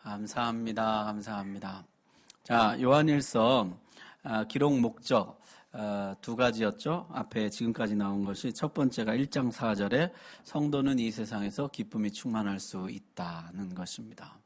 감사합니다. 자, 요한일서 기록 목적 두 가지였죠. 앞에 지금까지 나온 것이 첫 번째가 1장 4절에 성도는 이 세상에서 기쁨이 충만할 수 있다는 것입니다.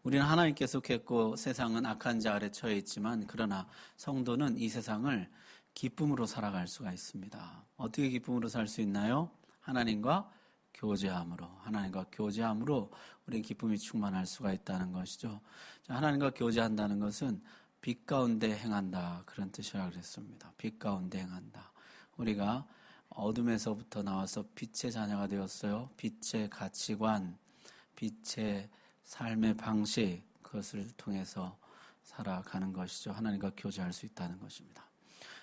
우리는 하나님께 속했고 세상은 악한 자 아래 처해 있지만 그러나 성도는 이 세상을 기쁨으로 살아갈 수가 있습니다. 어떻게 기쁨으로 살 수 있나요? 하나님과 교제함으로 우리는 기쁨이 충만할 수가 있다는 것이죠. 하나님과 교제한다는 것은 빛 가운데 행한다, 그런 뜻이라고 그랬습니다. 빛 가운데 행한다. 우리가 어둠에서부터 나와서 빛의 자녀가 되었어요. 빛의 가치관, 빛의 삶의 방식, 그것을 통해서 살아가는 것이죠. 하나님과 교제할 수 있다는 것입니다.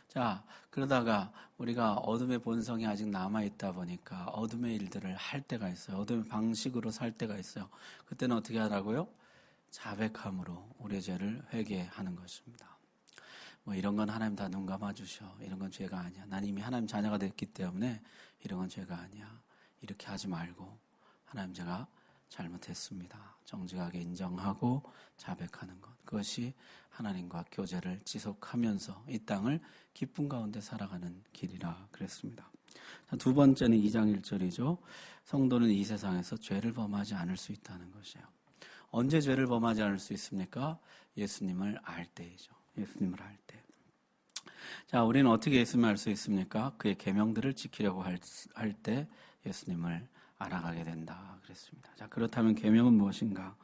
자, 그러다가 우리가 어둠의 본성이 아직 남아있다 보니까 어둠의 일들을 할 때가 있어요. 어둠의 방식으로 살 때가 있어요. 그때는 어떻게 하라고요? 자백함으로 우리의 죄를 회개하는 것입니다. 이런 건 하나님 다 눈 감아주셔. 이런 건 죄가 아니야. 난 이미 하나님 자녀가 됐기 때문에 이런 건 죄가 아니야. 이렇게 하지 말고 하나님 제가 잘못했습니다. 정직하게 인정하고 자백하는 것. 그것이 하나님과 교제를 지속하면서 이 땅을 기쁨 가운데 살아가는 길이라 그랬습니다. 두 번째는 2장 1절이죠. 성도는 이 세상에서 죄를 범하지 않을 수 있다는 것이에요. 언제 죄를 범하지 않을 수 있습니까? 예수님을 알 때이죠. 예수님을 알 때. 자, 우리는 어떻게 예수님을 알 수 있습니까? 그의 계명들을 지키려고 할 때 예수님을 알아가게 된다 그랬습니다. 자, 그렇다면 계명은 무엇인가?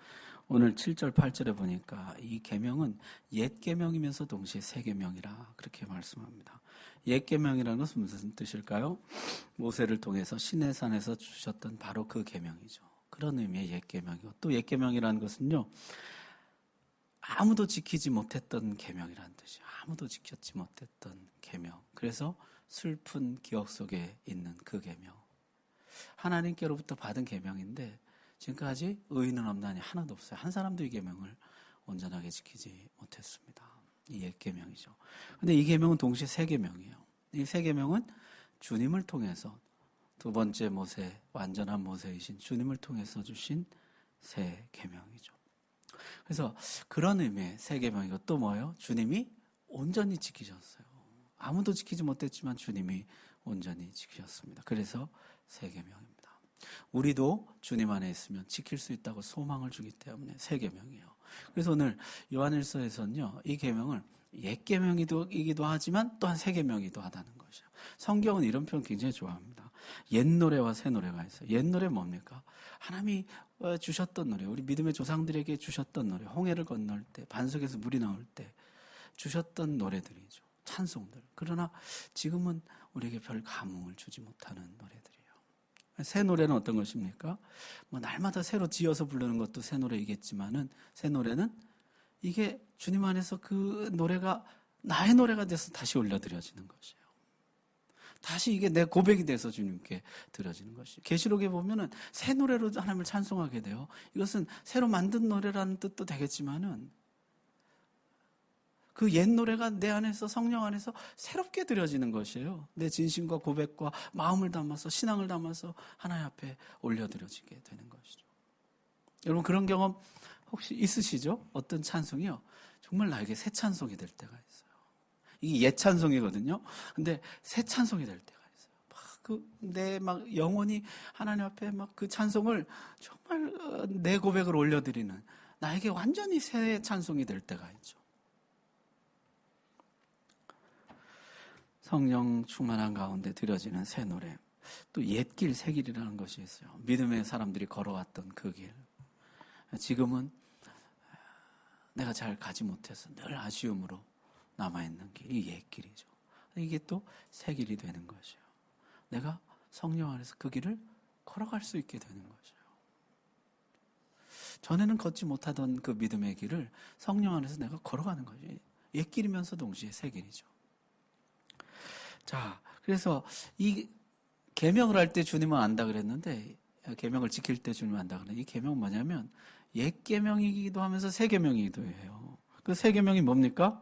오늘 7절 8절에 보니까 이 계명은 옛 계명이면서 동시에 새 계명이라 그렇게 말씀합니다. 옛 계명이라는 것은 무슨 뜻일까요? 모세를 통해서 시내산에서 주셨던 바로 그 계명이죠. 그런 의미의 옛 계명이고, 또 옛 계명이라는 것은요, 아무도 지키지 못했던 계명이라는 뜻이에요. 아무도 지켰지 못했던 계명. 그래서 슬픈 기억 속에 있는 그 계명. 하나님께로부터 받은 계명인데 지금까지 의인은 없나니 하나도 없어요. 한 사람도 이 계명을 온전하게 지키지 못했습니다. 이 옛 계명이죠. 그런데 이 계명은 동시에 새 계명이에요. 이 새 계명은 주님을 통해서 두 번째 모세, 완전한 모세이신 주님을 통해서 주신 새 계명이죠. 그래서 그런 의미의 새 계명이고 또 뭐예요? 주님이 온전히 지키셨어요. 아무도 지키지 못했지만 주님이 온전히 지키셨습니다. 그래서 새 계명입니다. 우리도 주님 안에 있으면 지킬 수 있다고 소망을 주기 때문에 새 계명이에요. 그래서 오늘 요한일서에서는요, 이 계명을 옛 계명이기도 하지만 또한 새 계명이기도 하다는 것이에요. 성경은 이런 표현 굉장히 좋아합니다. 옛 노래와 새 노래가 있어요. 옛 노래 뭡니까? 하나님이 주셨던 노래, 우리 믿음의 조상들에게 주셨던 노래, 홍해를 건널 때, 반석에서 물이 나올 때 주셨던 노래들이죠. 찬송들. 그러나 지금은 우리에게 별 감흥을 주지 못하는 노래들이에요. 새 노래는 어떤 것입니까? 날마다 새로 지어서 부르는 것도 새 노래이겠지만은, 새 노래는 이게 주님 안에서 그 노래가 나의 노래가 돼서 다시 올려드려지는 것이에요. 다시 이게 내 고백이 돼서 주님께 드려지는 것이에요. 계시록에 보면은 새 노래로 하나님을 찬송하게 돼요. 이것은 새로 만든 노래라는 뜻도 되겠지만은 그 옛 노래가 내 안에서, 성령 안에서 새롭게 드려지는 것이에요. 내 진심과 고백과 마음을 담아서, 신앙을 담아서 하나님 앞에 올려드려지게 되는 것이죠. 여러분 그런 경험 혹시 있으시죠? 어떤 찬송이요? 정말 나에게 새 찬송이 될 때가 있어요. 이게 옛 찬송이거든요. 근데 새 찬송이 될 때가 있어요. 내 영혼이 하나님 앞에 그 찬송을 정말 내 고백을 올려드리는, 나에게 완전히 새 찬송이 될 때가 있죠. 성령 충만한 가운데 드려지는 새 노래. 또 옛길 새길이라는 것이 있어요. 믿음의 사람들이 걸어왔던 그 길. 지금은 내가 잘 가지 못해서 늘 아쉬움으로 남아있는 길이 옛길이죠. 이게 또 새 길이 되는 것이에요. 내가 성령 안에서 그 길을 걸어갈 수 있게 되는 것이에요. 전에는 걷지 못하던 그 믿음의 길을 성령 안에서 내가 걸어가는 거죠. 옛길이면서 동시에 새 길이죠. 자, 그래서 이 계명을 할 때 주님은 안다 그랬는데, 계명을 지킬 때 주님은 안다 그랬는데, 이 계명은 뭐냐면 옛 계명이기도 하면서 새 계명이기도 해요. 그 새 계명이 뭡니까?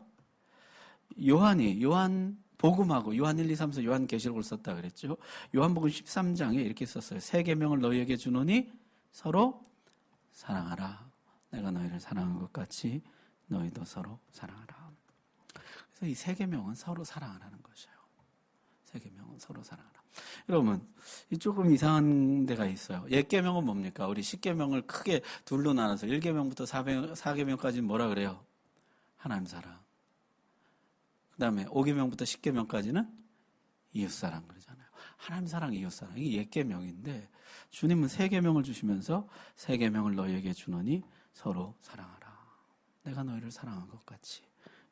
요한 복음하고 요한 1, 2, 3, 4 요한 계시록을 썼다 그랬죠. 요한복음 13장에 이렇게 썼어요. 새 계명을 너희에게 주노니 서로 사랑하라. 내가 너희를 사랑한 것 같이 너희도 서로 사랑하라. 그래서 이 세 계명은 서로 사랑하라는 것이에요. 세 계명은 서로 사랑하라. 여러분, 조금 이상한 데가 있어요. 옛 계명은 뭡니까? 우리 10계명을 크게 둘로 나눠서 1계명부터 4계명까지는 뭐라 그래요? 하나님 사랑. 그 다음에 5계명부터 10계명까지는 이웃사랑 그러잖아요. 하나님 사랑, 이웃사랑. 이게 옛 계명인데 주님은 세 계명을 주시면서 세 계명을 너희에게 주노니 서로 사랑하라. 내가 너희를 사랑한 것 같이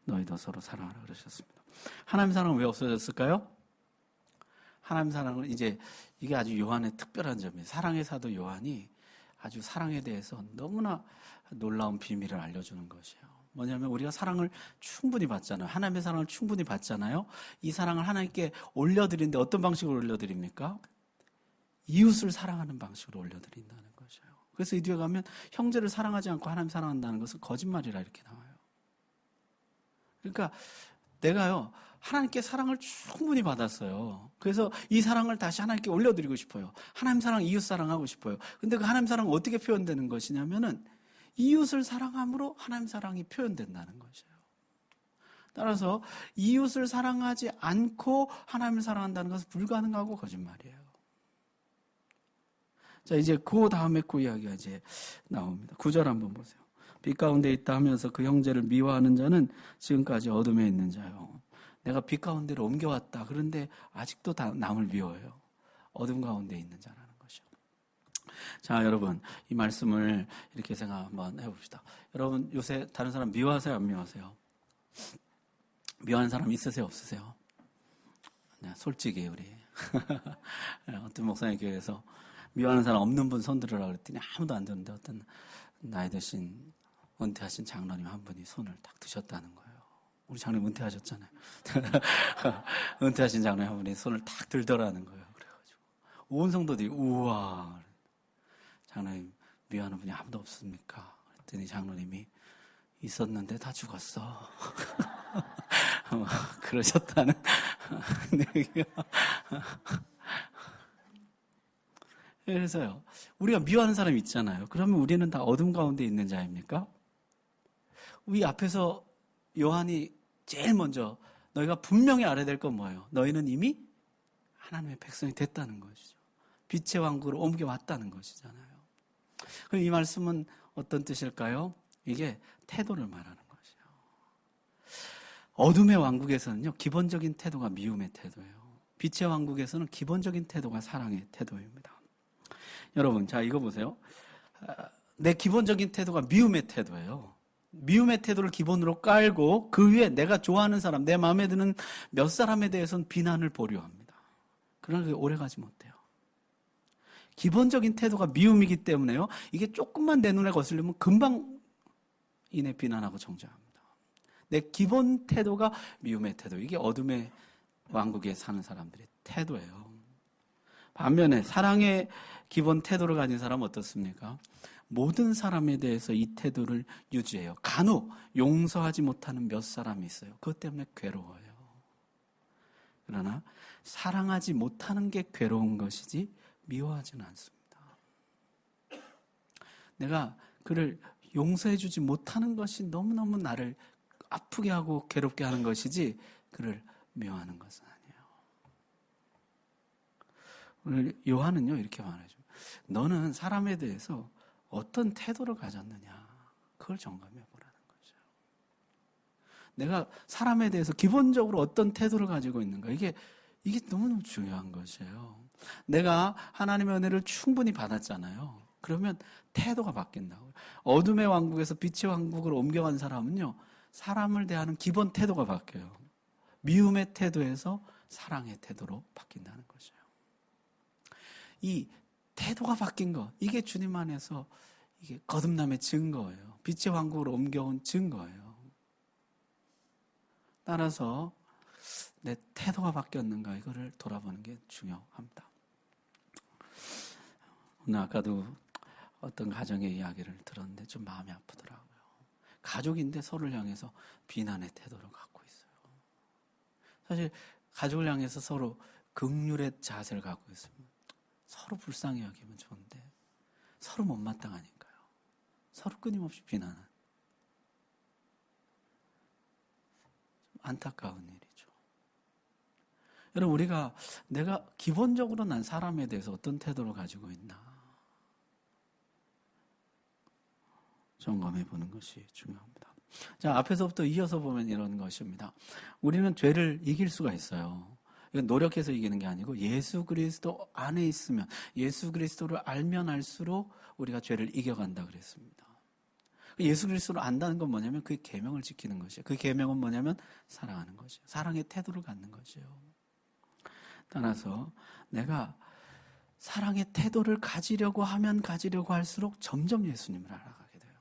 너희도 서로 사랑하라 그러셨습니다. 하나님 사랑은 왜 없어졌을까요? 하나님 사랑은 이게 아주 요한의 특별한 점이에요. 사랑의 사도 요한이 아주 사랑에 대해서 너무나 놀라운 비밀을 알려주는 것이에요. 뭐냐면 우리가 사랑을 충분히 받잖아요. 하나님의 사랑을 충분히 받잖아요. 이 사랑을 하나님께 올려드리는데 어떤 방식으로 올려드립니까? 이웃을 사랑하는 방식으로 올려드린다는 것이에요. 그래서 이 뒤에 가면 형제를 사랑하지 않고 하나님 사랑한다는 것은 거짓말이라 이렇게 나와요. 그러니까 내가요 하나님께 사랑을 충분히 받았어요. 그래서 이 사랑을 다시 하나님께 올려드리고 싶어요. 하나님 사랑, 이웃 사랑하고 싶어요. 근데 그 하나님 사랑은 어떻게 표현되는 것이냐면은 이웃을 사랑함으로 하나님 사랑이 표현된다는 것이에요. 따라서 이웃을 사랑하지 않고 하나님을 사랑한다는 것은 불가능하고 거짓말이에요. 자, 이제 그 다음에 그 이야기가 이제 나옵니다. 9절 한번 보세요. 빛 가운데 있다 하면서 그 형제를 미워하는 자는 지금까지 어둠에 있는 자요. 내가 빛 가운데로 옮겨왔다. 그런데 아직도 남을 미워해요. 어둠 가운데 있는 자라는 것이요. 자, 여러분, 이 말씀을 이렇게 생각 한번 해봅시다. 여러분, 요새 다른 사람 미워하세요? 안 미워하세요? 미워하는 사람 있으세요? 없으세요? 네, 솔직히 우리 어떤 목사님 교회에서 미워하는 사람 없는 분 손들으라고 그랬더니 아무도 안 드는데 어떤 나이 드신 은퇴하신 장로님 한 분이 손을 딱 드셨다는 거예요. 우리 장로님 은퇴하셨잖아요. 은퇴하신 장로님 한 분이 손을 딱 들더라는 거예요. 그래가지고 온 성도들이 우와, 장로님 미워하는 분이 아무도 없습니까? 그랬더니 장로님이 있었는데 다 죽었어. 그러셨다는 얘기가. 그래서요, 우리가 미워하는 사람이 있잖아요. 그러면 우리는 다 어둠 가운데 있는 자입니까? 우리 앞에서 요한이 제일 먼저 너희가 분명히 알아야 될 건 뭐예요? 너희는 이미 하나님의 백성이 됐다는 것이죠. 빛의 왕국으로 옮겨왔다는 것이잖아요. 그럼 이 말씀은 어떤 뜻일까요? 이게 태도를 말하는 것이에요. 어둠의 왕국에서는요, 기본적인 태도가 미움의 태도예요. 빛의 왕국에서는 기본적인 태도가 사랑의 태도입니다. 여러분, 자, 이거 보세요. 내 기본적인 태도가 미움의 태도예요. 미움의 태도를 기본으로 깔고 그 위에 내가 좋아하는 사람, 내 마음에 드는 몇 사람에 대해서는 비난을 보류합니다. 그러나 그게 오래가지 못해요. 기본적인 태도가 미움이기 때문에요. 이게 조금만 내 눈에 거슬리면 금방 이내 비난하고 정죄합니다. 내 기본 태도가 미움의 태도. 이게 어둠의 왕국에 사는 사람들의 태도예요. 반면에 사랑의 기본 태도를 가진 사람은 어떻습니까? 모든 사람에 대해서 이 태도를 유지해요. 간혹 용서하지 못하는 몇 사람이 있어요. 그것 때문에 괴로워요. 그러나 사랑하지 못하는 게 괴로운 것이지 미워하지는 않습니다. 내가 그를 용서해주지 못하는 것이 너무너무 나를 아프게 하고 괴롭게 하는 것이지 그를 미워하는 것은 아니에요. 오늘 요한은요 이렇게 말하죠. 너는 사람에 대해서 어떤 태도를 가졌느냐 그걸 점검해 보라는 거죠. 내가 사람에 대해서 기본적으로 어떤 태도를 가지고 있는가 이게 너무너무 중요한 것이에요. 내가 하나님의 은혜를 충분히 받았잖아요. 그러면 태도가 바뀐다고요. 어둠의 왕국에서 빛의 왕국으로 옮겨간 사람은요 사람을 대하는 기본 태도가 바뀌어요. 미움의 태도에서 사랑의 태도로 바뀐다는 거죠. 이 태도가 바뀐 것, 이게 주님 안에서 이게 거듭남의 증거예요. 빛의 왕국으로 옮겨온 증거예요. 따라서 내 태도가 바뀌었는가 이거를 돌아보는 게 중요합니다. 오늘 아까도 어떤 가정의 이야기를 들었는데 좀 마음이 아프더라고요. 가족인데 서로를 향해서 비난의 태도를 갖고 있어요. 사실 가족을 향해서 서로 긍휼의 자세를 갖고 있습니다. 서로 불쌍히 여기면 좋은데 서로 못마땅하니까요. 서로 끊임없이 비난하는. 안타까운 일이죠. 여러분, 내가 기본적으로 난 사람에 대해서 어떤 태도를 가지고 있나 점검해 보는 것이 중요합니다. 자, 앞에서부터 이어서 보면 이런 것입니다. 우리는 죄를 이길 수가 있어요. 이건 노력해서 이기는 게 아니고 예수 그리스도 안에 있으면, 예수 그리스도를 알면 알수록 우리가 죄를 이겨간다 그랬습니다. 예수 그리스도를 안다는 건 뭐냐면 그 계명을 지키는 것이에요. 그 계명은 뭐냐면 사랑하는 것이에요. 사랑의 태도를 갖는 것이에요. 따라서 내가 사랑의 태도를 가지려고 하면 가지려고 할수록 점점 예수님을 알아가게 돼요.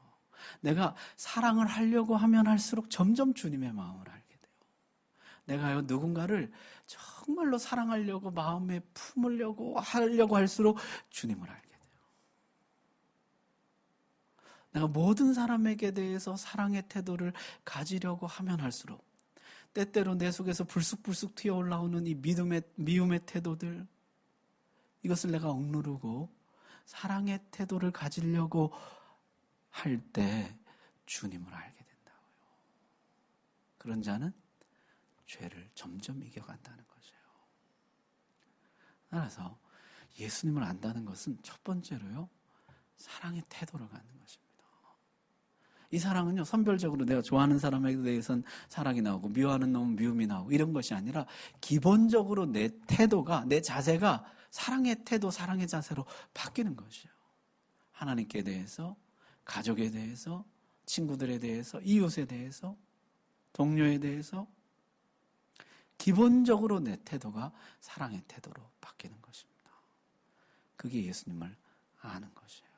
내가 사랑을 하려고 하면 할수록 점점 주님의 마음을 알게 돼요. 내가 누군가를 정말로 사랑하려고 마음에 품으려고 하려고 할수록 주님을 알게 돼요. 내가 모든 사람에게 대해서 사랑의 태도를 가지려고 하면 할수록 때때로 내 속에서 불쑥불쑥 튀어올라오는 이 미움의 태도들, 이것을 내가 억누르고 사랑의 태도를 가지려고 할 때 주님을 알게 된다고요. 그런 자는 죄를 점점 이겨간다는 것이에요. 따라서 예수님을 안다는 것은 첫 번째로요, 사랑의 태도를 갖는 것입니다. 이 사랑은요, 선별적으로 내가 좋아하는 사람에 대해서는 사랑이 나오고 미워하는 놈은 미움이 나오고 이런 것이 아니라 기본적으로 내 태도가, 내 자세가 사랑의 태도, 사랑의 자세로 바뀌는 것이에요. 하나님께 대해서, 가족에 대해서, 친구들에 대해서, 이웃에 대해서, 동료에 대해서 기본적으로 내 태도가 사랑의 태도로 바뀌는 것입니다. 그게 예수님을 아는 것이에요.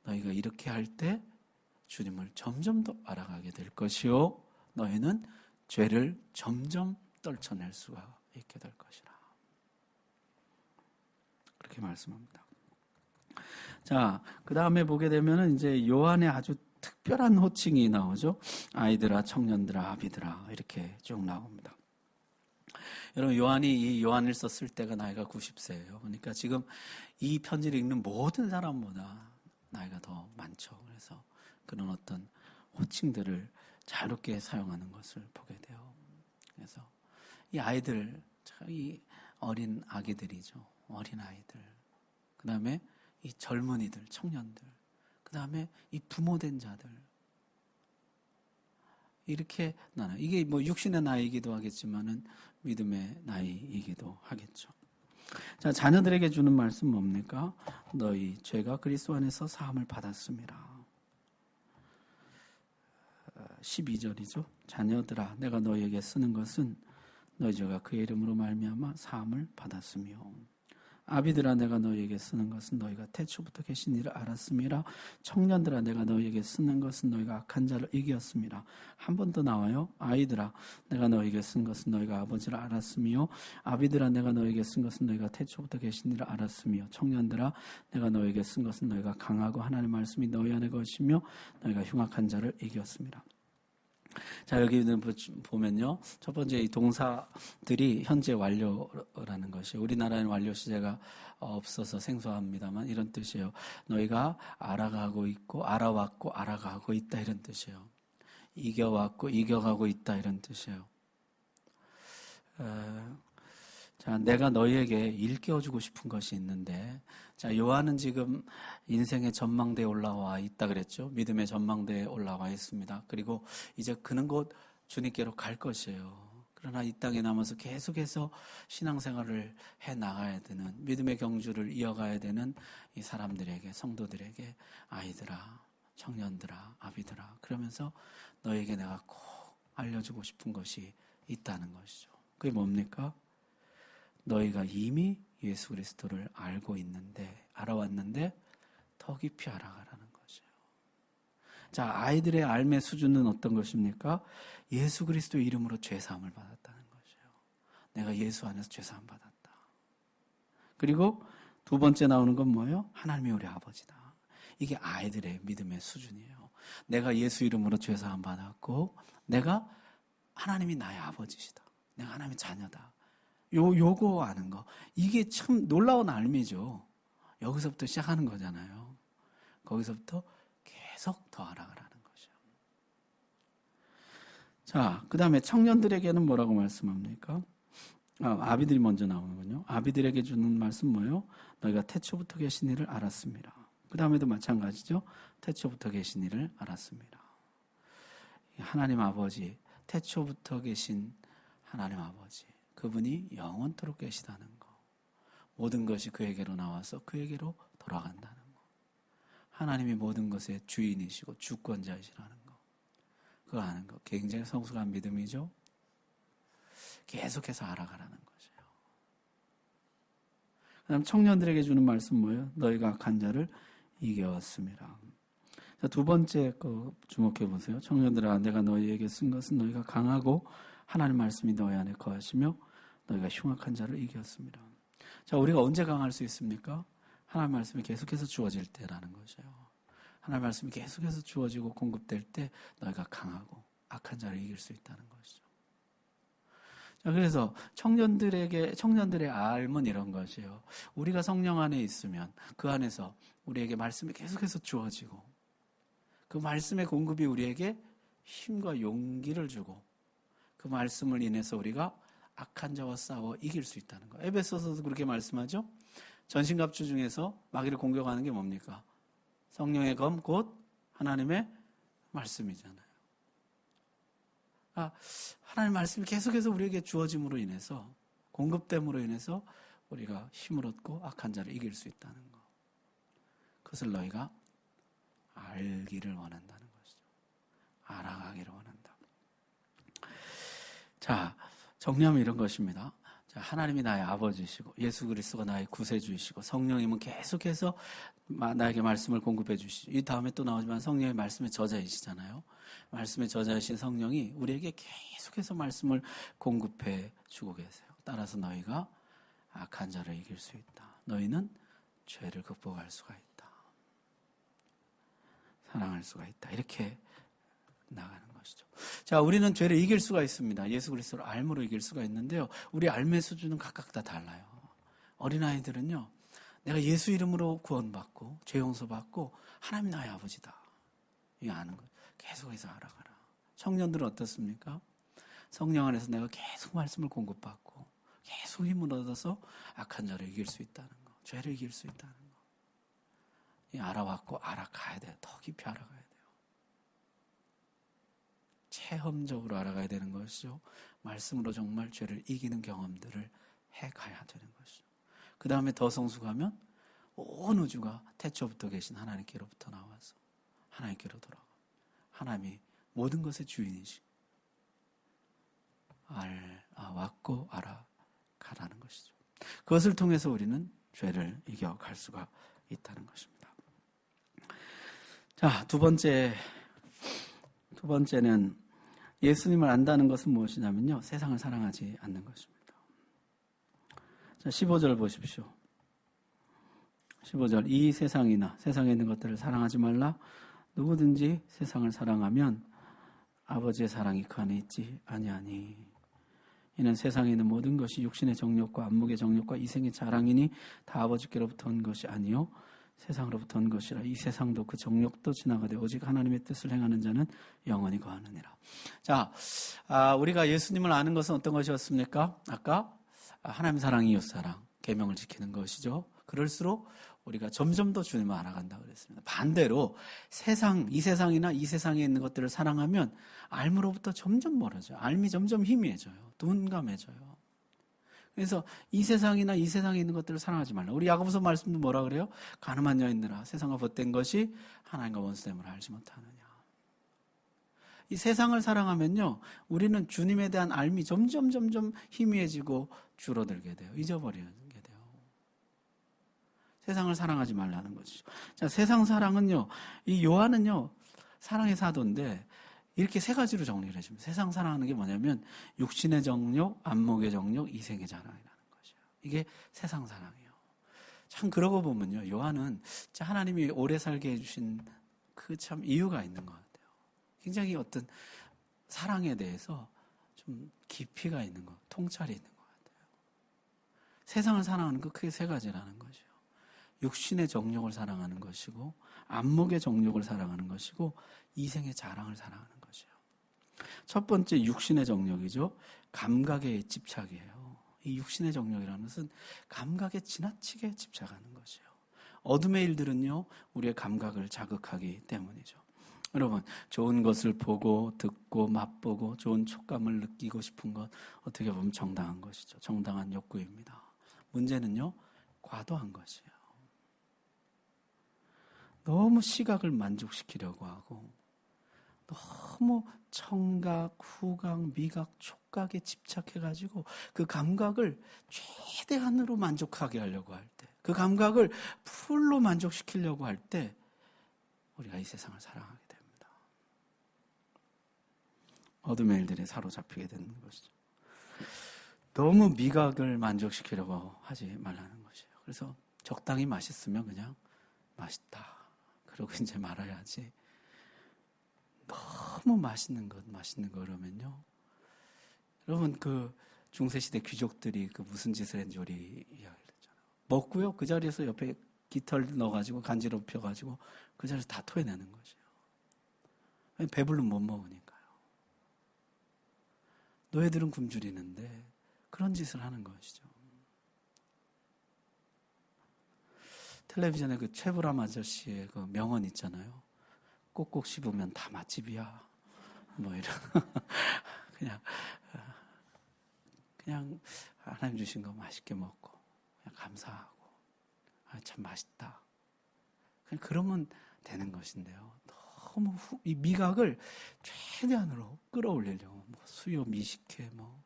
너희가 이렇게 할 때 주님을 점점 더 알아가게 될 것이요, 너희는 죄를 점점 떨쳐낼 수가 있게 될 것이라. 그렇게 말씀합니다. 자, 그 다음에 보게 되면은 이제 요한의 아주 특별한 호칭이 나오죠. 아이들아, 청년들아, 아비들아, 이렇게 쭉 나옵니다. 여러분, 요한이 이 요한일서 쓸 때가 나이가 90세예요. 그러니까 지금 이 편지를 읽는 모든 사람보다 나이가 더 많죠. 그래서 그런 어떤 호칭들을 자유롭게 사용하는 것을 보게 돼요. 그래서 이 아이들, 이 어린 아기들이죠. 어린 아이들. 그 다음에 이 젊은이들, 청년들. 그 다음에 이 부모된 자들. 이렇게 나눠요. 이게 뭐 육신의 나이이기도 하겠지만은 믿음의 나이이기도 하겠죠. 자, 자녀들에게 주는 말씀 뭡니까? 너희 죄가 그리스도 안에서 사함을 받았습니다. 12절이죠. 자녀들아, 내가 너희에게 쓰는 것은 너희 죄가 그의 이름으로 말미암아 사함을 받았으며, 아비들아, 내가 너희에게 쓰는 것은 너희가 태초부터 계신 이를 알았음이라. 청년들아, 내가 너희에게 쓰는 것은 너희가 악한 자를 이기었음이라. 한 번 더 나와요. 아이들아, 내가 너희에게 쓴 것은 너희가 아버지를 알았으며, 아비들아, 내가 너희에게 쓴 것은 너희가 태초부터 계신 이를 알았으며, 청년들아, 내가 너희에게 쓴 것은 너희가 강하고 하나님의 말씀이 너희 안에 것이며 너희가 흉악한 자를 이기었음이라. 자, 여기 보면요, 첫 번째 이 동사들이 현재 완료라는 것이에요. 우리나라에는 완료 시제가 없어서 생소합니다만 이런 뜻이에요. 너희가 알아가고 있고, 알아왔고, 알아가고 있다, 이런 뜻이에요. 이겨왔고, 이겨가고 있다, 이런 뜻이에요. 자, 내가 너희에게 일깨워주고 싶은 것이 있는데, 자, 요한은 지금 인생의 전망대에 올라와 있다 그랬죠. 믿음의 전망대에 올라와 있습니다. 그리고 이제 그는 곧 주님께로 갈 것이에요. 그러나 이 땅에 남아서 계속해서 신앙생활을 해 나가야 되는, 믿음의 경주를 이어가야 되는 이 사람들에게, 성도들에게 아이들아, 청년들아, 아비들아, 그러면서 너에게 내가 꼭 알려주고 싶은 것이 있다는 것이죠. 그게 뭡니까? 너희가 이미 예수 그리스도를 알고 있는데, 알아왔는데 더 깊이 알아가라는 것이에요. 자, 아이들의 알매 수준은 어떤 것입니까? 예수 그리스도 이름으로 죄사함을 받았다는 것이에요. 내가 예수 안에서 죄사함 받았다. 그리고 두 번째 나오는 건 뭐예요? 하나님이 우리 아버지다. 이게 아이들의 믿음의 수준이에요. 내가 예수 이름으로 죄사함 받았고, 내가 하나님이 나의 아버지시다. 내가 하나님의 자녀다. 요거 아는 거. 이게 참 놀라운 알미죠. 여기서부터 시작하는 거잖아요. 거기서부터 계속 더 알아가라는 거죠. 자, 그 다음에 청년들에게는 뭐라고 말씀합니까? 아비들이 먼저 나오는군요. 아비들에게 주는 말씀 뭐예요? 너희가 태초부터 계신 이를 알았습니다. 그 다음에도 마찬가지죠. 태초부터 계신 이를 알았습니다. 하나님 아버지, 태초부터 계신 하나님 아버지, 그분이 영원토록 계시다는 거. 모든 것이 그에게로 나와서 그에게로 돌아간다는 거. 하나님이 모든 것의 주인이시고 주권자이시라는 거. 그거 아는 거. 굉장히 성숙한 믿음이죠. 계속해서 알아가라는 거죠. 그 다음 청년들에게 주는 말씀 뭐예요? 너희가 악한 자를 이겨왔습니다. 자, 두 번째 거 주목해 보세요. 청년들아, 내가 너희에게 쓴 것은 너희가 강하고 하나님 말씀이 너희 안에 거하시며 너희가 흉악한 자를 이겼습니다. 자, 우리가 언제 강할 수 있습니까? 하나님 말씀이 계속해서 주어질 때라는 거죠. 하나님 말씀이 계속해서 주어지고 공급될 때 너희가 강하고 악한 자를 이길 수 있다는 것이죠. 자, 그래서 청년들의 알은 이런 것이에요. 우리가 성령 안에 있으면 그 안에서 우리에게 말씀이 계속해서 주어지고 그 말씀의 공급이 우리에게 힘과 용기를 주고 그 말씀을 인해서 우리가 악한 자와 싸워 이길 수 있다는 거예요. 에베소서도 그렇게 말씀하죠. 전신갑주 중에서 마귀를 공격하는 게 뭡니까? 성령의 검 곧 하나님의 말씀이잖아요. 하나님 말씀이 계속해서 우리에게 주어짐으로 인해서 공급됨으로 인해서 우리가 힘을 얻고 악한 자를 이길 수 있다는 거. 그것을 너희가 알기를 원한다는 것이죠. 알아가기를 원한다. 자, 정리하면 이런 것입니다. 자, 하나님이 나의 아버지시고 예수 그리스도가 나의 구세주이시고 성령님은 계속해서 나에게 말씀을 공급해 주시죠. 이 다음에 또 나오지만 성령의 말씀의 저자이시잖아요. 말씀의 저자이신 성령이 우리에게 계속해서 말씀을 공급해 주고 계세요. 따라서 너희가 악한 자를 이길 수 있다. 너희는 죄를 극복할 수가 있다. 사랑할 수가 있다. 이렇게 나가는 것이죠. 자, 우리는 죄를 이길 수가 있습니다. 예수 그리스도를 알므로 이길 수가 있는데요. 우리 알매 수준은 각각 다 달라요. 어린아이들은요, 내가 예수 이름으로 구원받고 죄 용서받고 하나님 나의 아버지다. 이거 아는 거 계속해서 알아가라. 청년들은 어떻습니까? 성령 안에서 내가 계속 말씀을 공급받고 계속 힘을 얻어서 악한 자를 이길 수 있다는 거, 죄를 이길 수 있다는 거. 이 알아왔고 알아가야 돼요. 더 깊이 알아가야 돼요. 체험적으로 알아가야 되는 것이죠. 말씀으로 정말 죄를 이기는 경험들을 해가야 되는 것이죠. 그 다음에 더 성숙하면 온 우주가 태초부터 계신 하나님께로부터 나와서 하나님께로 돌아가. 하나님이 모든 것의 주인이시. 왔고 알아가라는 것이죠. 그것을 통해서 우리는 죄를 이겨갈 수가 있다는 것입니다. 자, 두 번째는 예수님을 안다는 것은 무엇이냐면요, 세상을 사랑하지 않는 것입니다. 자, 15절 보십시오. 15절, 이 세상이나 세상에 있는 것들을 사랑하지 말라. 누구든지 세상을 사랑하면 아버지의 사랑이 그 안에 있지 아니하니. 이는 세상에 있는 모든 것이 육신의 정욕과 안목의 정욕과 이생의 자랑이니 다 아버지께로부터 온 것이 아니요 세상으로부터 온 것이라. 이 세상도 그 정욕도 지나가되 오직 하나님의 뜻을 행하는 자는 영원히 거하느니라. 자, 우리가 예수님을 아는 것은 어떤 것이었습니까? 아까 하나님 사랑, 이웃 사랑, 계명을 지키는 것이죠. 그럴수록 우리가 점점 더 주님을 알아간다고 그랬습니다. 반대로 이 세상이나 이 세상에 있는 것들을 사랑하면 알므로부터 점점 멀어져요. 알미 점점 희미해져요. 둔감해져요. 그래서 이 세상이나 이 세상에 있는 것들을 사랑하지 말라. 우리 야고보서 말씀도 뭐라 그래요? 가늠한 여인들아, 세상과 벗된 것이 하나님과 원수됨을 알지 못하느냐. 이 세상을 사랑하면요, 우리는 주님에 대한 알미 점점 희미해지고 줄어들게 돼요. 잊어버리게 돼요. 세상을 사랑하지 말라는 것이죠. 자, 세상 사랑은요, 이 요한은요, 사랑의 사도인데 이렇게 세 가지로 정리를 해줍니다. 세상 사랑하는 게 뭐냐면 육신의 정욕, 안목의 정욕, 이생의 자랑이라는 것이에요. 이게 세상 사랑이에요. 참 그러고 보면요, 요한은 진짜 하나님이 오래 살게 해주신 그 참 이유가 있는 것 같아요. 굉장히 어떤 사랑에 대해서 좀 깊이가 있는 것, 통찰이 있는 것 같아요. 세상을 사랑하는 거 크게 세 가지라는 거죠. 육신의 정욕을 사랑하는 것이고 안목의 정욕을 사랑하는 것이고 이생의 자랑을 사랑하는 것이에요. 첫 번째 육신의 정욕이죠. 감각의 집착이에요. 이 육신의 정욕이라는 것은 감각에 지나치게 집착하는 것이에요. 어둠의 일들은요, 우리의 감각을 자극하기 때문이죠. 여러분, 좋은 것을 보고 듣고 맛보고 좋은 촉감을 느끼고 싶은 것 어떻게 보면 정당한 것이죠. 정당한 욕구입니다. 문제는요, 과도한 것이에요. 너무 시각을 만족시키려고 하고 너무 청각, 후각, 미각, 촉각에 집착해가지고 그 감각을 최대한으로 만족하게 하려고 할 때, 그 감각을 풀로 만족시키려고 할 때 우리가 이 세상을 사랑하게 됩니다. 어둠의 일들에 사로잡히게 되는 것이죠. 너무 미각을 만족시키려고 하지 말라는 것이에요. 그래서 적당히 맛있으면 그냥 맛있다. 그러고 이제 말아야지. 너무 맛있는 거 그러면요. 여러분, 그 중세시대 귀족들이 그 무슨 짓을 했는지 우리 이야기를 했잖아요. 먹고요. 그 자리에서 옆에 깃털 넣어가지고 간지럽혀가지고 그 자리에서 다 토해내는 것이에요. 배불르면 못 먹으니까요. 너희들은 굶주리는데 그런 짓을 하는 것이죠. 텔레비전에 그 최불암 아저씨의 그 명언 있잖아요. 꼭꼭 씹으면 다 맛집이야. 뭐 이런. 그냥 하나님 주신 거 맛있게 먹고 그냥 감사하고 참 맛있다. 그냥 그러면 되는 것인데요. 너무 이 미각을 최대한으로 끌어올리려고 뭐 수요 미식회 뭐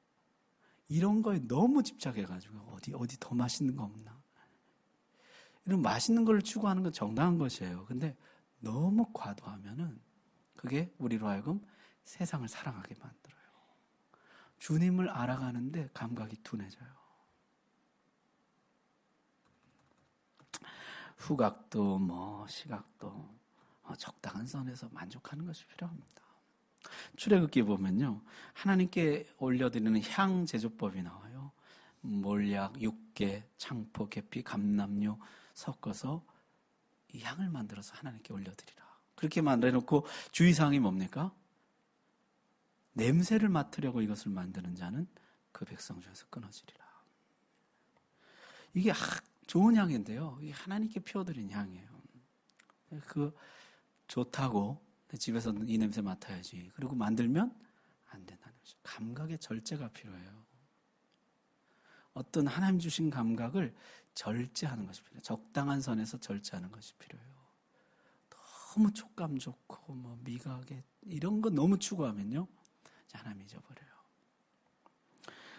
이런 거에 너무 집착해가지고 어디 더 맛있는 거 없나? 이런 맛있는 걸 추구하는 건 정당한 것이에요. 근데 너무 과도하면은 그게 우리로 하여금 세상을 사랑하게 만들어요. 주님을 알아가는데 감각이 둔해져요. 후각도 뭐 시각도 적당한 선에서 만족하는 것이 필요합니다. 출애굽기 보면요, 하나님께 올려드리는 향 제조법이 나와요. 몰약, 육개, 창포, 계피, 감람류 섞어서 이 향을 만들어서 하나님께 올려드리라. 그렇게 만들어놓고 주의사항이 뭡니까? 냄새를 맡으려고 이것을 만드는 자는 그 백성 중에서 끊어지리라. 이게 좋은 향인데요. 이게 하나님께 피워드린 향이에요. 그 좋다고 집에서 이 냄새 맡아야지. 그리고 만들면 안 된다는 거죠. 감각의 절제가 필요해요. 어떤 하나님 주신 감각을 절제하는 것이 필요해요. 적당한 선에서 절제하는 것이 필요해요. 너무 촉감 좋고 뭐 미각에 이런 거 너무 추구하면요, 하나님 잊어버려요.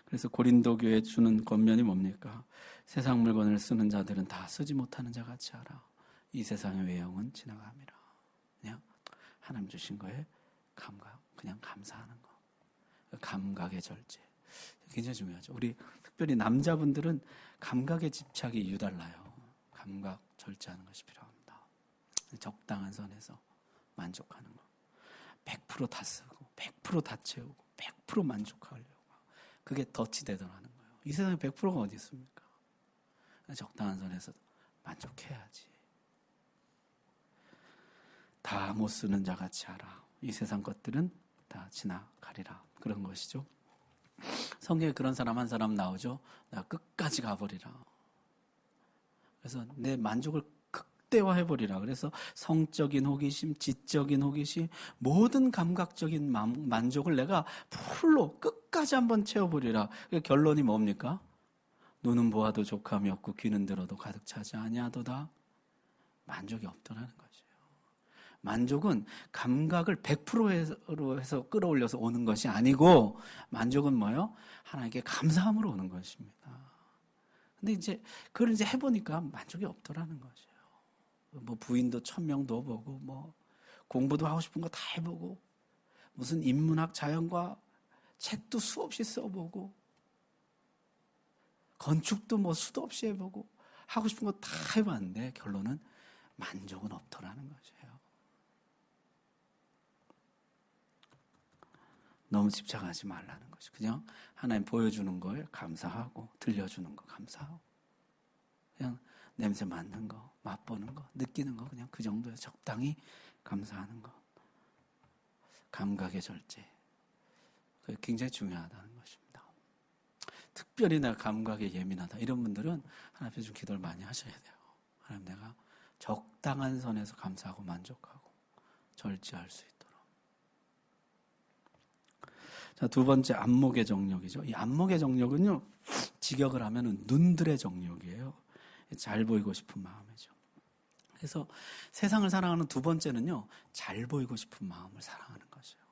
그래서 고린도 교회에 주는 권면이 뭡니까? 세상 물건을 쓰는 자들은 다 쓰지 못하는 자 같이 하라. 이 세상의 외형은 지나갑니다. 그냥 하나님 주신 거에 감각, 그냥 감사하는 거. 감각의 절제. 굉장히 중요하죠. 우리 특별히 남자분들은 감각의 집착이 유달나요. 감각 절제하는 것이 필요합니다. 적당한 선에서 만족하는 거. 100% 다 쓰고 100% 다 채우고 100% 만족하려고. 그게 덫이되더라는 거예요. 이 세상에 100%가 어디 있습니까? 적당한 선에서 만족해야지. 다 못 쓰는 자 같이 하라. 이 세상 것들은 다 지나가리라. 그런 것이죠. 성경에 그런 사람 한 사람 나오죠. 나 끝까지 가버리라. 그래서 내 만족을 극대화해버리라. 그래서 성적인 호기심, 지적인 호기심, 모든 감각적인 만족을 내가 풀로 끝까지 한번 채워버리라. 결론이 뭡니까? 눈은 보아도 족함이 없고 귀는 들어도 가득 차지 아니하도다. 만족이 없더라는 거죠. 만족은 감각을 100%로 해서 끌어올려서 오는 것이 아니고, 만족은 뭐예요? 하나님께 감사함으로 오는 것입니다. 근데 이제 그걸 이제 해보니까 만족이 없더라는 거죠. 뭐 부인도 1000명도 보고, 뭐 공부도 하고 싶은 거 다 해보고, 무슨 인문학 자연과 책도 수없이 써보고, 건축도 뭐 수도 없이 해보고, 하고 싶은 거 다 해봤는데 결론은 만족은 없더라는 거죠. 너무 집착하지 말라는 거죠. 그냥 하나님 보여주는 거에 감사하고, 들려주는 거 감사하고, 그냥 냄새 맡는 거, 맛보는 거, 느끼는 거 그냥 그 정도에 적당히 감사하는 거. 감각의 절제. 그게 굉장히 중요하다는 것입니다. 특별히 내가 감각에 예민하다. 이런 분들은 하나님 앞에 좀 기도를 많이 하셔야 돼요. 하나님 내가 적당한 선에서 감사하고 만족하고 절제할 수 있도록. 자, 두 번째 안목의 정력이죠. 이 안목의 정력은요, 직역을 하면은 눈들의 정력이에요. 잘 보이고 싶은 마음이죠. 그래서 세상을 사랑하는 두 번째는요, 잘 보이고 싶은 마음을 사랑하는 것이에요.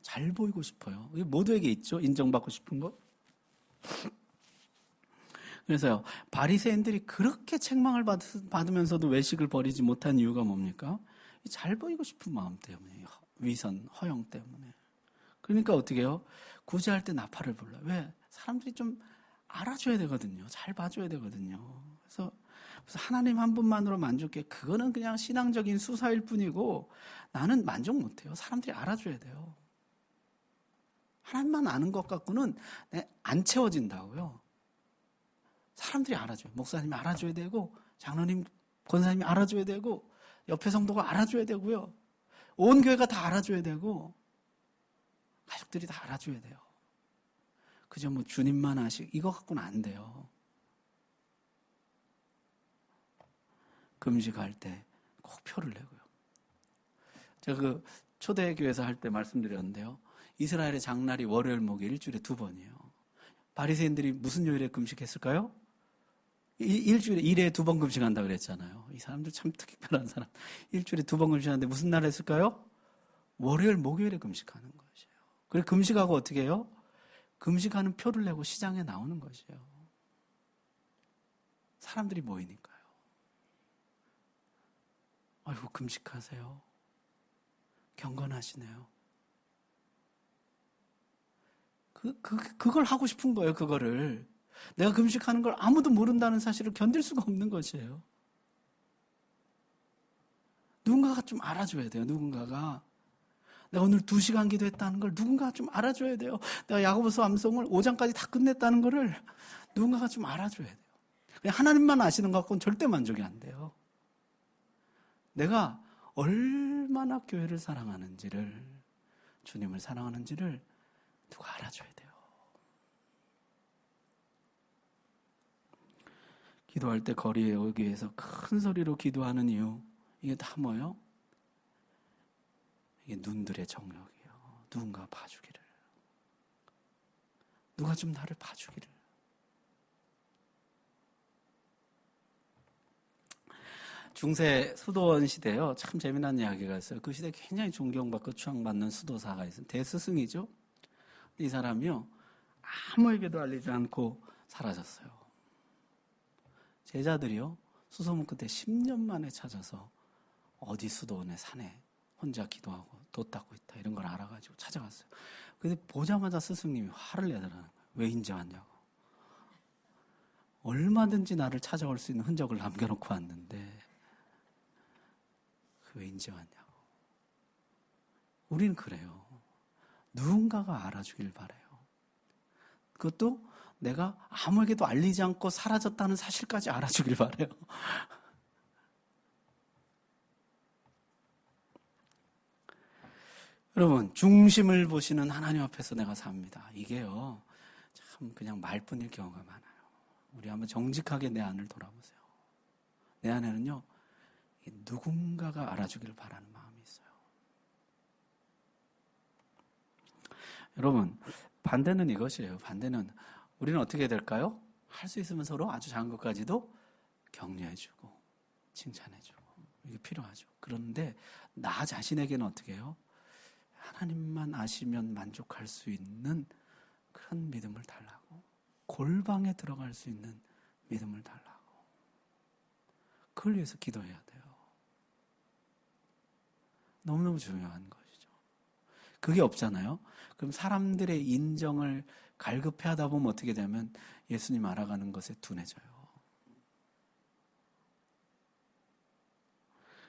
잘 보이고 싶어요. 이게 모두에게 있죠. 인정받고 싶은 거. 그래서요, 바리새인들이 그렇게 책망을 받으면서도 외식을 버리지 못한 이유가 뭡니까? 잘 보이고 싶은 마음 때문에, 위선, 허영 때문에. 그러니까 어떻게 해요? 구제할 때 나팔을 불러요. 왜? 사람들이 좀 알아줘야 되거든요. 잘 봐줘야 되거든요. 그래서 하나님 한 분만으로 만족해. 그거는 그냥 신앙적인 수사일 뿐이고 나는 만족 못해요. 사람들이 알아줘야 돼요. 하나님만 아는 것 갖고는 안 채워진다고요. 사람들이 알아줘요. 목사님이 알아줘야 되고 장로님, 권사님이 알아줘야 되고 옆에 성도가 알아줘야 되고요. 온 교회가 다 알아줘야 되고 가족들이 다 알아줘야 돼요. 그저 뭐 주님만 이거 갖고는 안 돼요. 금식할 때 꼭 표를 내고요. 제가 그 초대교회에서 할 때 말씀드렸는데요. 이스라엘의 장날이 월요일, 목요일 일주일에 2번이에요. 바리새인들이 무슨 요일에 금식했을까요? 일주일에 1회에 2번 금식한다 그랬잖아요. 이 사람들 참 특별한 사람. 일주일에 2번 금식하는데 무슨 날 했을까요? 월요일, 목요일에 금식하는 것이에요. 그리고 금식하고 어떻게 해요? 금식하는 표를 내고 시장에 나오는 것이에요. 사람들이 모이니까요. 아이고, 금식하세요. 경건하시네요. 그걸 하고 싶은 거예요, 그거를. 내가 금식하는 걸 아무도 모른다는 사실을 견딜 수가 없는 것이에요. 누군가가 좀 알아줘야 돼요, 누군가가. 내가 오늘 2시간 기도했다는 걸 누군가가 좀 알아줘야 돼요. 내가 야고보서 암송을 5장까지 다 끝냈다는 거를 누군가가 좀 알아줘야 돼요. 그냥 하나님만 아시는 것 갖고는 절대 만족이 안 돼요. 내가 얼마나 교회를 사랑하는지를, 주님을 사랑하는지를 누가 알아줘야 돼요. 기도할 때 거리에 오기 위해서 큰 소리로 기도하는 이유, 이게 다 뭐예요? 이게 눈들의 정력이에요. 누군가 봐주기를. 누가 좀 나를 봐주기를. 중세 수도원 시대요. 참 재미난 이야기가 있어요. 그 시대에 굉장히 존경받고 추앙받는 수도사가 있어요. 대스승이죠. 이 사람이요, 아무에게도 알리지 않고 사라졌어요. 제자들이요, 수소문 끝에 10년 만에 찾아서 어디 수도원의 산에 혼자 기도하고 돛 닦고 있다, 이런 걸 알아가지고 찾아갔어요. 근데 보자마자 스승님이 화를 내더라는 거예요. 왜 이제 왔냐고. 얼마든지 나를 찾아올 수 있는 흔적을 남겨놓고 왔는데 왜 이제 왔냐고. 우리는 그래요. 누군가가 알아주길 바라요. 그것도 내가 아무에게도 알리지 않고 사라졌다는 사실까지 알아주길 바라요. 여러분, 중심을 보시는 하나님 앞에서 내가 삽니다. 이게요, 참 그냥 말뿐일 경우가 많아요. 우리 한번 정직하게 내 안을 돌아보세요. 내 안에는요, 누군가가 알아주기를 바라는 마음이 있어요. 여러분, 반대는 이것이에요. 반대는 우리는 어떻게 해야 될까요? 할 수 있으면 서로 아주 작은 것까지도 격려해주고 칭찬해주고, 이게 필요하죠. 그런데 나 자신에게는 어떻게 해요? 하나님만 아시면 만족할 수 있는 그런 믿음을 달라고, 골방에 들어갈 수 있는 믿음을 달라고, 그걸 위해서 기도해야 돼요. 너무너무 중요한 것이죠. 그게 없잖아요. 그럼 사람들의 인정을 갈급해하다 보면 어떻게 되면 예수님 알아가는 것에 둔해져요.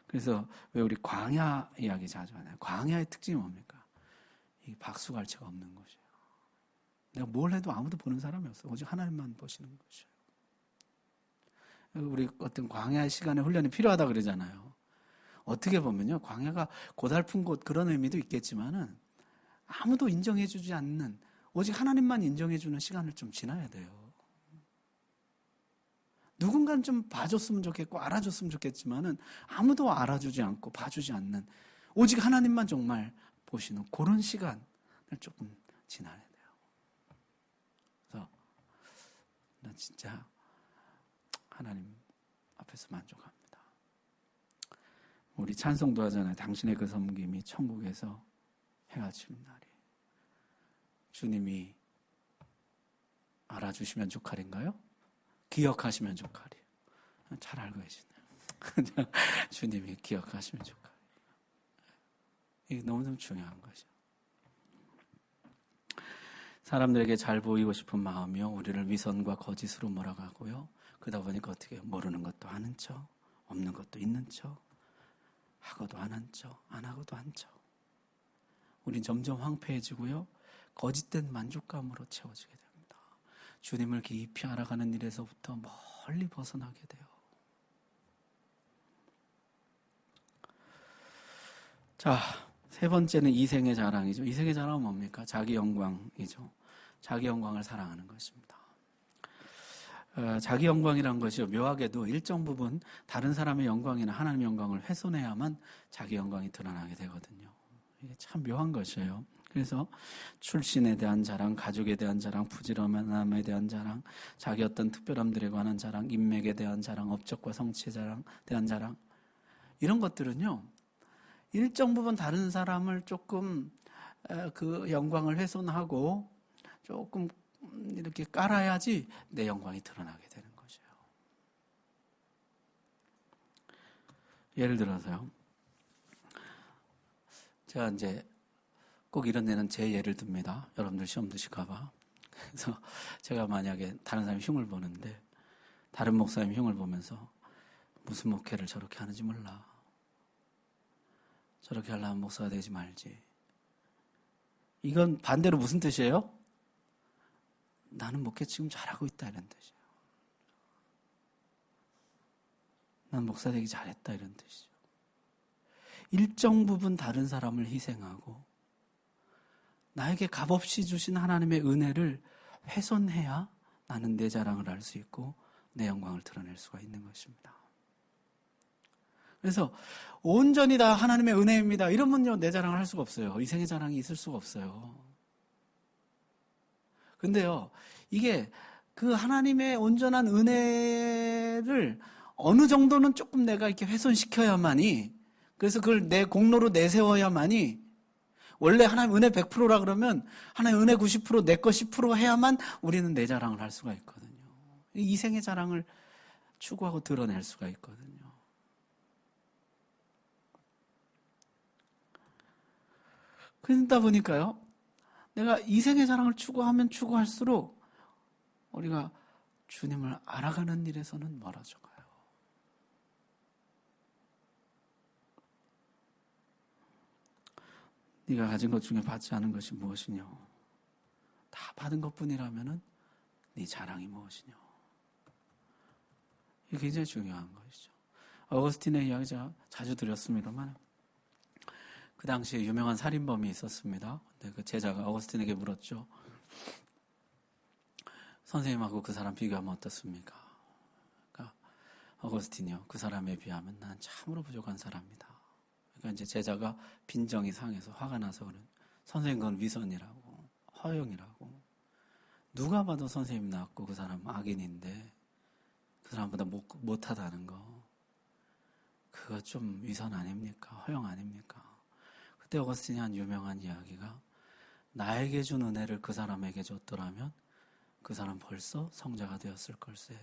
그래서 왜 우리 광야 이야기 자주 하나요? 광야의 특징이 뭡니까? 이 박수갈채가 없는 것이에요. 내가 뭘 해도 아무도 보는 사람이 없어요. 오직 하나님만 보시는 것이에요. 우리 어떤 광야 시간의 훈련이 필요하다 그러잖아요. 어떻게 보면요, 광야가 고달픈 곳 그런 의미도 있겠지만은 아무도 인정해주지 않는, 오직 하나님만 인정해주는 시간을 좀 지나야 돼요. 누군가는 좀 봐줬으면 좋겠고 알아줬으면 좋겠지만은 아무도 알아주지 않고 봐주지 않는, 오직 하나님만 정말 보시는 그런 시간을 조금 지나야 돼요. 그래서 난 진짜 하나님 앞에서 만족합니다. 우리 찬송도 하잖아요. 당신의 그 섬김이 천국에서 해가 지는 날이. 주님이 알아주시면 족할인가요? 기억하시면 족할이에요. 잘 알고 계시네요. 주님이 기억하시면 족할. 이게 너무너무 중요한 거죠. 사람들에게 잘 보이고 싶은 마음이요, 우리를 위선과 거짓으로 몰아가고요. 그러다 보니까 어떻게 해요? 모르는 것도 아는 척, 없는 것도 있는 척, 하고도 안 한 척, 안 하고도 한 척. 우린 점점 황폐해지고요, 거짓된 만족감으로 채워지게 됩니다. 주님을 깊이 알아가는 일에서부터 멀리 벗어나게 돼요. 자, 세 번째는 이생의 자랑이죠. 이생의 자랑은 뭡니까? 자기 영광이죠. 자기 영광을 사랑하는 것입니다. 자기 영광이란 것이 묘하게도 일정 부분 다른 사람의 영광이나 하나님의 영광을 훼손해야만 자기 영광이 드러나게 되거든요. 이게 참 묘한 것이에요. 그래서 출신에 대한 자랑, 가족에 대한 자랑, 부지런함에 대한 자랑, 자기 어떤 특별함들에 관한 자랑, 인맥에 대한 자랑, 업적과 성취에 대한 자랑, 이런 것들은요, 일정 부분 다른 사람을 조금 그 영광을 훼손하고 조금 이렇게 깔아야지 내 영광이 드러나게 되는 거죠. 예를 들어서요, 제가 이제 꼭 이런 데는 제 예를 듭니다. 여러분들 시험 드실까봐. 그래서 제가 만약에 다른 사람이 흉을 보는데, 다른 목사님 흉을 보면서 무슨 목회를 저렇게 하는지 몰라. 저렇게 하려면 목사가 되지 말지. 이건 반대로 무슨 뜻이에요? 나는 목회 지금 잘하고 있다 이런 뜻이에요. 난 목사 되기 잘했다 이런 뜻이죠. 일정 부분 다른 사람을 희생하고 나에게 값없이 주신 하나님의 은혜를 훼손해야 나는 내 자랑을 할 수 있고 내 영광을 드러낼 수가 있는 것입니다. 그래서 온전히 다 하나님의 은혜입니다, 이러면요 내 자랑을 할 수가 없어요. 이생의 자랑이 있을 수가 없어요. 근데요, 이게 그 하나님의 온전한 은혜를 어느 정도는 조금 내가 이렇게 훼손시켜야만이, 그래서 그걸 내 공로로 내세워야만이, 원래 하나님 은혜 100%라 그러면 하나님 은혜 90%, 내 거 10% 해야만 우리는 내 자랑을 할 수가 있거든요. 이생의 자랑을 추구하고 드러낼 수가 있거든요. 그러다 보니까요, 내가 이생의 자랑을 추구하면 추구할수록 우리가 주님을 알아가는 일에서는 멀어져 가요. 네가 가진 것 중에 받지 않은 것이 무엇이냐? 다 받은 것뿐이라면은 네 자랑이 무엇이냐? 이게 굉장히 중요한 것이죠. 어거스틴의 이야기 제가 자주 드렸습니다만, 그 당시에 유명한 살인범이 있었습니다. 근데 그 제자가 어거스틴에게 물었죠. 선생님하고 그 사람 비교하면 어떻습니까? 그러니까 어거스틴이요, 그 사람에 비하면 난 참으로 부족한 사람이다. 그러니까 이제 제자가 빈정이 상해서 화가 나서 그런, 선생님 그건 위선이라고, 허영이라고. 누가 봐도 선생님 낫고 그 사람 악인인데 그 사람보다 못하다는 거, 그거 좀 위선 아닙니까? 허영 아닙니까? 그때 어거스틴이 한 유명한 이야기가, 나에게 준 은혜를 그 사람에게 줬더라면 그 사람 벌써 성자가 되었을 걸세.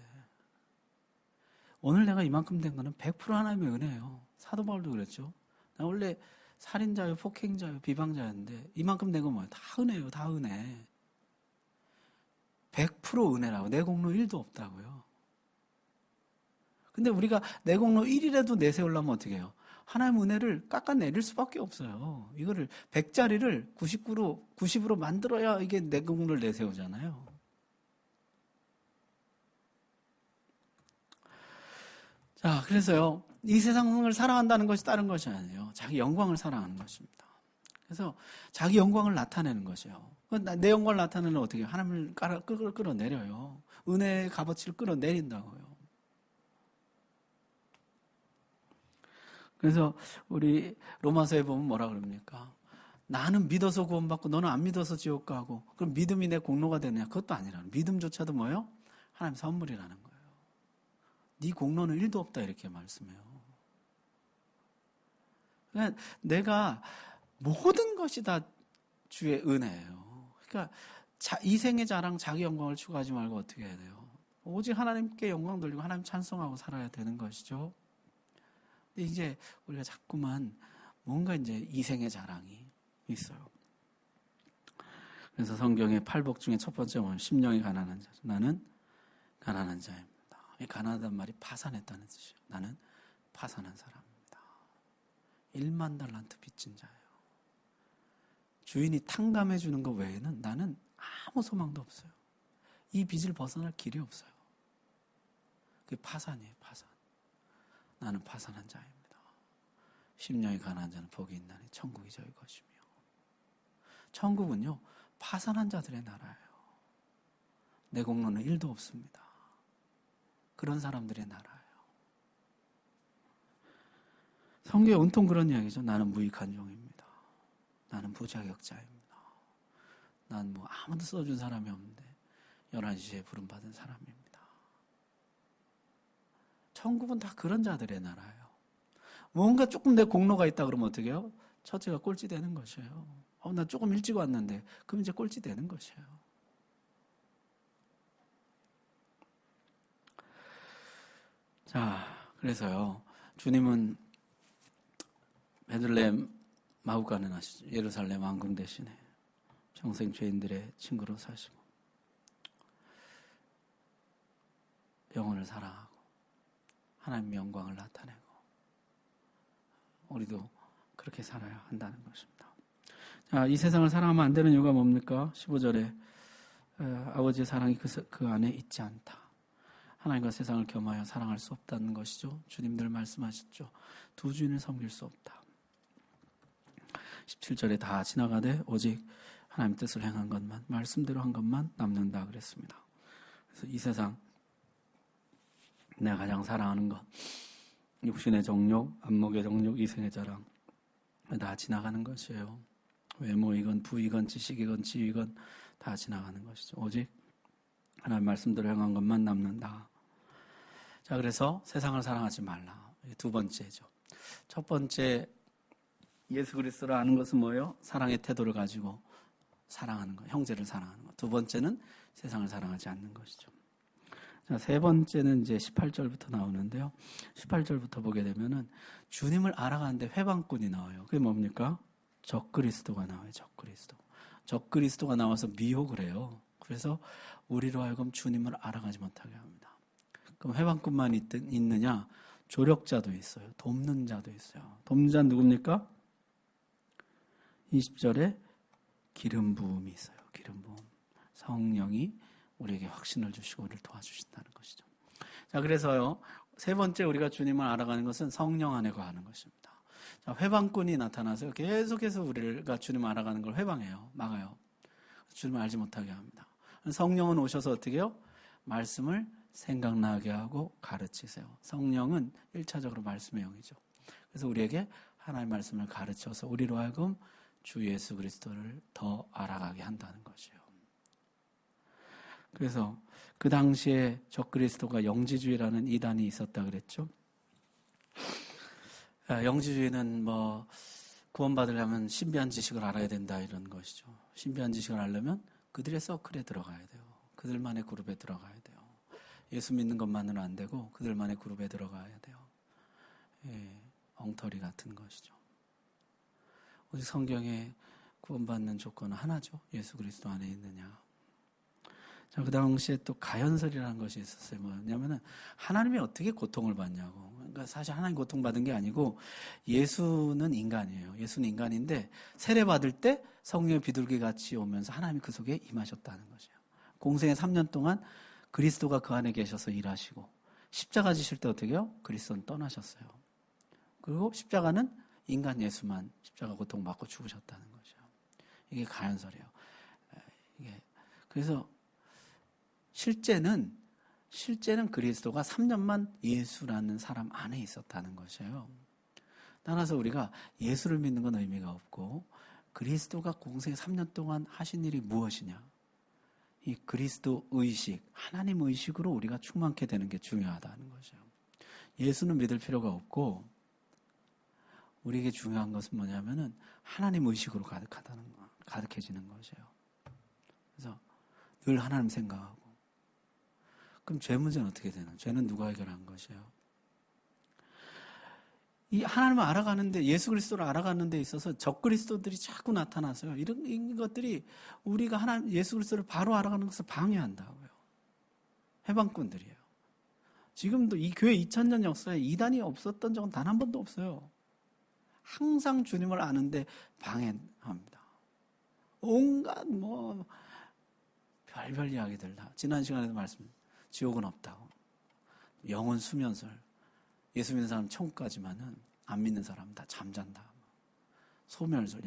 오늘 내가 이만큼 된 거는 100% 하나님의 은혜예요. 사도 바울도 그랬죠. 나 원래 살인자요, 폭행자요, 비방자였는데 이만큼 된 건 뭐예요? 다 은혜예요. 다 은혜. 100% 은혜라고. 내 공로 1도 없다고요. 근데 우리가 내 공로 1이라도 내세우려면 어떻게 해요? 하나님의 은혜를 깎아내릴 수밖에 없어요. 이거를 100짜리를 90으로 만들어야 이게 내 공로를 내세우잖아요. 자, 그래서요, 이 세상을 사랑한다는 것이 다른 것이 아니에요. 자기 영광을 사랑하는 것입니다. 그래서 자기 영광을 나타내는 것이에요. 내 영광을 나타내는 어떻게 해요? 하나님을 끌어내려요. 은혜의 값어치를 끌어내린다고요. 그래서 우리 로마서에 보면 뭐라 그럽니까? 나는 믿어서 구원받고 너는 안 믿어서 지옥 가고 그럼 믿음이 내 공로가 되느냐? 그것도 아니라 믿음조차도 뭐예요? 하나님 선물이라는 거예요. 네 공로는 1도 없다 이렇게 말씀해요. 그러니까 내가 모든 것이 다 주의 은혜예요. 그러니까 이생의 자랑, 자기 영광을 추구하지 말고 어떻게 해야 돼요? 오직 하나님께 영광 돌리고 하나님 찬송하고 살아야 되는 것이죠. 근데 이제 우리가 자꾸만 뭔가 이제 이생의 자랑이 있어요. 그래서 성경의 팔복 중에 첫 번째 보면 심령이 가난한 자. 나는 가난한 자입니다. 이 가난하다는 말이 파산했다는 뜻이에요. 나는 파산한 사람입니다. 1만 달란트 빚진 자예요. 주인이 탕감해 주는 것 외에는 나는 아무 소망도 없어요. 이 빚을 벗어날 길이 없어요. 그게 파산이에요, 파산. 나는 파산한 자입니다. 심령이 가난한 자는 복이 있나니 천국이 저희 것이며. 천국은요, 파산한 자들의 나라예요. 내 공로는 1도 없습니다. 그런 사람들의 나라예요. 성경에 온통 그런 이야기죠. 나는 무익한 종입니다. 나는 부자격자입니다. 난 뭐 아무도 써준 사람이 없는데 11시에 부름받은 사람입니다. 천국은 다 그런 자들의 나라예요. 뭔가 조금 내 공로가 있다 그러면 어떻게 해요? 첫째가 꼴찌 되는 것이에요. 나 조금 일찍 왔는데 그럼 이제 꼴찌 되는 것이에요. 자, 그래서요. 주님은 베들레헴 마구간에 나시죠. 예루살렘 왕궁 대신에 평생 죄인들의 친구로 사시고 영혼을 사랑하고 하나님의 영광을 나타내고 우리도 그렇게 살아야 한다는 것입니다. 자, 이 세상을 사랑하면 안 되는 이유가 뭡니까? 15절에 아버지의 사랑이 그 안에 있지 않다. 하나님과 세상을 겸하여 사랑할 수 없다는 것이죠. 주님들 말씀하셨죠. 두 주인을 섬길 수 없다. 17절에 다 지나가되 오직 하나님 뜻을 행한 것만, 말씀대로 한 것만 남는다 그랬습니다. 그래서 이 세상 내가 가장 사랑하는 것, 육신의 정욕, 안목의 정욕, 이생의 자랑 다 지나가는 것이에요. 외모이건 부이건 지식이건 지위건 다 지나가는 것이죠. 오직 하나님 말씀대로 행한 것만 남는다. 자, 그래서 세상을 사랑하지 말라. 두 번째죠. 첫 번째 예수 그리스도를 아는 것은 뭐예요? 사랑의 태도를 가지고 사랑하는 것, 형제를 사랑하는 것. 두 번째는 세상을 사랑하지 않는 것이죠. 자, 세 번째는 이제 18절부터 나오는데요. 18절부터 보게 되면은 주님을 알아가는데 회방꾼이 나와요. 그게 뭡니까? 적그리스도가 나와요. 적그리스도가 나와서 미혹을 해요. 그래서 우리로 하여금 주님을 알아가지 못하게 합니다. 그럼 회방꾼만 있느냐? 조력자도 있어요. 돕는 자도 있어요. 돕는 자는 누굽니까? 20절에 기름 부음이 있어요. 기름 부음. 성령이 우리에게 확신을 주시고 우리를 도와주신다는 것이죠. 자, 그래서요. 세 번째 우리가 주님을 알아가는 것은 성령 안에 거하는 것입니다. 자, 회방꾼이 나타나서 계속해서 우리가 주님을 알아가는 걸 회방해요. 막아요. 주님을 알지 못하게 합니다. 성령은 오셔서 어떻게 해요? 말씀을 생각나게 하고 가르치세요. 성령은 1차적으로 말씀의 영이죠. 그래서 우리에게 하나님의 말씀을 가르쳐서 우리로 하여금 주 예수 그리스도를 더 알아가게 한다는 것이에요. 그래서 그 당시에 적그리스도가 영지주의라는 이단이 있었다 그랬죠. 영지주의는 뭐 구원받으려면 신비한 지식을 알아야 된다 이런 것이죠. 신비한 지식을 알려면 그들의 서클에 들어가야 돼요. 그들만의 그룹에 들어가야 돼요. 예수 믿는 것만으로는 안 되고 그들만의 그룹에 들어가야 돼요. 엉터리 같은 것이죠. 오직 성경에 구원받는 조건은 하나죠. 예수 그리스도 안에 있느냐. 자, 그 당시에 또 가연설이라는 것이 있었어요. 뭐냐면은 하나님이 어떻게 고통을 받냐고. 그러니까 사실 하나님 고통받은 게 아니고 예수는 인간이에요. 예수는 인간인데 세례 받을 때 성령의 비둘기 같이 오면서 하나님이 그 속에 임하셨다는 것이에요. 공생의 3년 동안 그리스도가 그 안에 계셔서 일하시고 십자가 지실 때 어떻게 해요? 그리스도는 떠나셨어요. 그리고 십자가는 인간 예수만 십자가 고통받고 죽으셨다는 거죠. 이게 가연설이에요. 그래서 실제는 그리스도가 3년만 예수라는 사람 안에 있었다는 것이에요. 따라서 우리가 예수를 믿는 건 의미가 없고 그리스도가 공생에 3년 동안 하신 일이 무엇이냐? 이 그리스도 의식, 하나님 의식으로 우리가 충만케 되는 게 중요하다는 거죠. 예수는 믿을 필요가 없고 우리에게 중요한 것은 뭐냐면은 하나님 의식으로 가득해지는 것이에요. 그래서 늘 하나님 생각하고. 그럼 죄 문제는 어떻게 되나? 죄는 누가 해결한 것이에요? 이 하나님을 알아가는데, 예수 그리스도를 알아가는 데 있어서 적그리스도들이 자꾸 나타나서요. 이런 것들이 우리가 예수 그리스도를 바로 알아가는 것을 방해한다고요. 해방꾼들이에요. 지금도 이 교회 2000년 역사에 이단이 없었던 적은 단 한 번도 없어요. 항상 주님을 아는데 방해합니다. 온갖 별별 이야기들 다. 지난 시간에도 지옥은 없다고. 영혼 수면설. 예수 믿는 사람 천국 가지만은 안 믿는 사람은 다 잠잔다. 소멸설.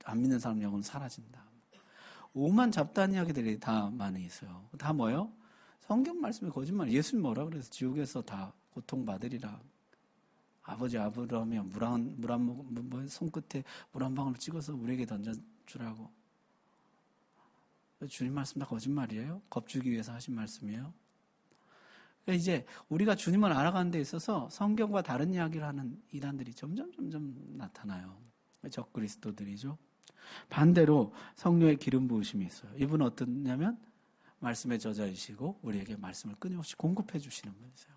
안 믿는 사람 영혼은 사라진다. 오만 잡다한 이야기들이 다 많이 있어요. 다 뭐예요? 성경 말씀이 거짓말. 예수님 뭐라 그래서 지옥에서 다 고통받으리라. 아버지 아브라함이 손끝에 물 한 방울 찍어서 우리에게 던져주라고. 주님 말씀 다 거짓말이에요? 겁주기 위해서 하신 말씀이에요? 그러니까 이제 우리가 주님을 알아가는 데 있어서 성경과 다른 이야기를 하는 이단들이 점점 나타나요. 적그리스도들이죠. 반대로 성령의 기름 부으심이 있어요. 이분은 어떠냐면 말씀의 저자이시고 우리에게 말씀을 끊임없이 공급해 주시는 분이세요.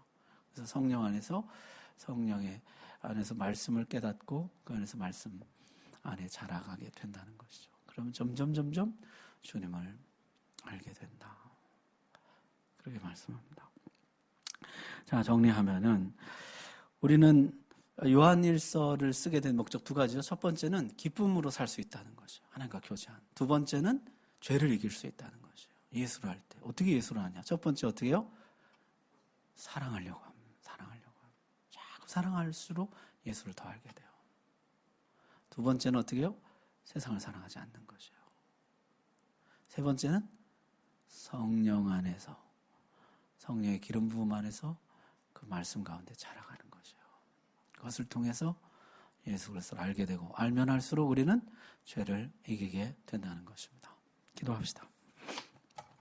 그래서 성령의 안에서 말씀을 깨닫고 그 안에서 말씀 안에 자라가게 된다는 것이죠. 그러면 점점 주님을 알게 된다. 그렇게 말씀합니다. 자, 정리하면은 우리는 요한일서를 쓰게 된 목적 두 가지죠. 첫 번째는 기쁨으로 살 수 있다는 거죠. 하나님과 교제한. 두 번째는 죄를 이길 수 있다는 거죠. 예수를 할 때. 어떻게 예수를 하냐? 첫 번째 어떻게 해요? 사랑하려고 합니다. 자꾸 사랑할수록 예수를 더 알게 돼요. 두 번째는 어떻게 해요? 세상을 사랑하지 않는 것이에요. 세 번째는 성령 안에서, 성령의 기름 부음 안에서 그 말씀 가운데 자라가는 것이에요. 그것을 통해서 예수 그리스도를 알게 되고 알면 알수록 우리는 죄를 이기게 된다는 것입니다. 기도합시다.